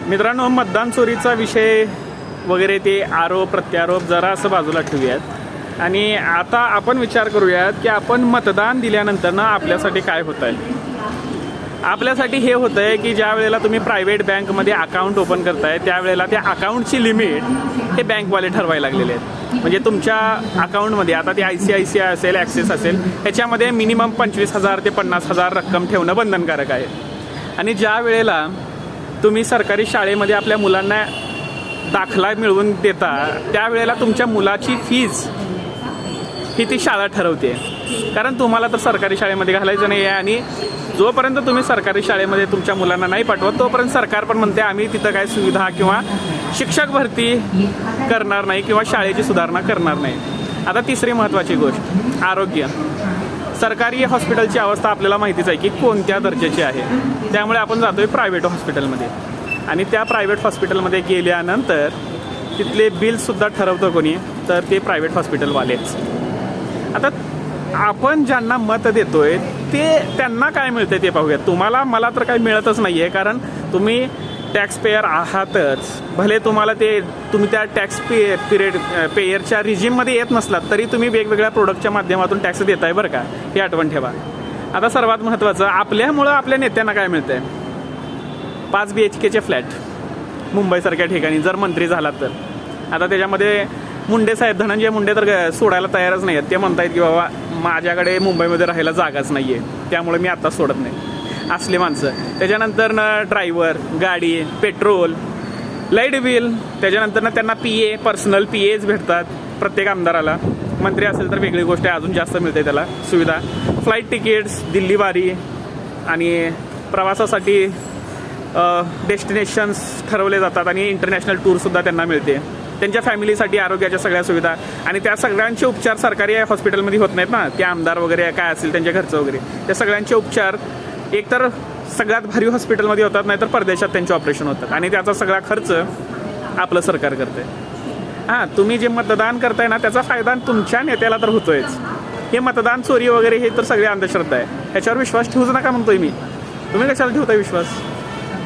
मित्रांनो, मतदान चोरीचा विषय वगैरे ते आरोप प्रत्यारोप जरा असं बाजूला ठेवूयात आणि आता आपण विचार करूयात की आपण मतदान दिल्यानंतर ना आपल्यासाठी काय होत आहे. आपल्यासाठी हे होतं आहे की ज्या वेळेला तुम्ही प्रायव्हेट बँकमध्ये अकाउंट ओपन करताय त्यावेळेला त्या अकाउंटची लिमिट हे बँकवाले ठरवायला लागलेले आहेत. म्हणजे तुमच्या अकाउंटमध्ये आता ते ICICI असेल, ॲक्सिस असेल, ह्याच्यामध्ये मिनिमम 25,000 ते 50,000 रक्कम ठेवणं बंधनकारक आहे. आणि ज्या वेळेला तुम्ही सरकारी शाळेमध्ये आपल्या मुलांना दाखला मिळवून देता त्यावेळेला तुमच्या मुलाची फीज ही ती शाळा ठरवते. कारण तुम्हाला तर सरकारी शाळेमध्ये घालायचं नाही आहे आणि जोपर्यंत तुम्ही सरकारी शाळेमध्ये तुमच्या मुलांना नाही पाठवत तोपर्यंत सरकार पण म्हणते आम्ही तिथं काय सुविधा किंवा शिक्षक भरती करणार नाही किंवा शाळेची सुधारणा करणार नाही. आता तिसरी महत्त्वाची गोष्ट, आरोग्य. सरकारी हॉस्पिटलची अवस्था आपल्याला माहितीच आहे की कोणत्या दर्जाची आहे. त्यामुळे आपण जातोय प्रायव्हेट हॉस्पिटलमध्ये आणि त्या प्रायव्हेट हॉस्पिटलमध्ये गेल्यानंतर तिथले बिलसुद्धा ठरवतं कोणी, तर ते प्रायव्हेट हॉस्पिटलवालेच. आता आपण ज्यांना मत देतोय ते त्यांना काय मिळते ते पाहूयात. तुम्हाला मला तर काही मिळतच नाही आहे, कारण तुम्ही टॅक्स पेयर आहातच. भले तुम्हाला तुम्ही त्या टॅक्स पेयरच्या रिजिममध्ये येत नसलात तरी तुम्ही वेगवेगळ्या प्रोडक्टच्या माध्यमातून टॅक्स देताय बरं का, हे आठवण ठेवा. आता सर्वात महत्त्वाचं, आपल्यामुळं आपल्या नेत्यांना काय मिळतं आहे. 5 BHKचे फ्लॅट मुंबईसारख्या ठिकाणी जर मंत्री झालात तर. आता त्याच्यामध्ये मुंडे साहेब, धनंजय मुंडे तर सोडायला तयारच नाही आहेत. ते म्हणतायत की बाबा माझ्याकडे मुंबईमध्ये राहायला जागाच नाही आहे, त्यामुळे मी आत्ताच सोडत नाही. असले माणसं. त्याच्यानंतर ड्रायव्हर, गाडी, पेट्रोल, लाईट बिल, त्याच्यानंतर त्यांना PA, पर्सनल PAs भेटतात प्रत्येक आमदाराला. मंत्री असेल तर वेगळी गोष्ट आहे, अजून जास्त मिळते त्याला सुविधा. फ्लाईट तिकीट्स, दिल्ली वारी आणि प्रवासासाठी डेस्टिनेशन्स ठरवले जातात आणि इंटरनॅशनल टूरसुद्धा त्यांना मिळते. त्यांच्या फॅमिलीसाठी आरोग्याच्या सगळ्या सुविधा आणि त्या सगळ्यांचे उपचार सरकारी हॉस्पिटलमध्ये होत नाहीत ना. ते आमदार वगैरे काय असेल त्यांचे खर्च वगैरे, त्या सगळ्यांचे उपचार एकतर सगळ्यात भारी हॉस्पिटलमध्ये होतात, नाहीतर परदेशात त्यांचे ऑपरेशन होतात आणि त्याचा सगळा खर्च आपलं सरकार करते. हां, तुम्ही जे मतदान करताय ना त्याचा फायदा तुमच्या नेत्याला तर होतोयच. हे मतदान चोरी वगैरे हे तर सगळे अंधश्रद्धा आहे, ह्याच्यावर विश्वास ठेवूच नका म्हणतोय मी. तुम्ही कशाला ठेवताय विश्वास.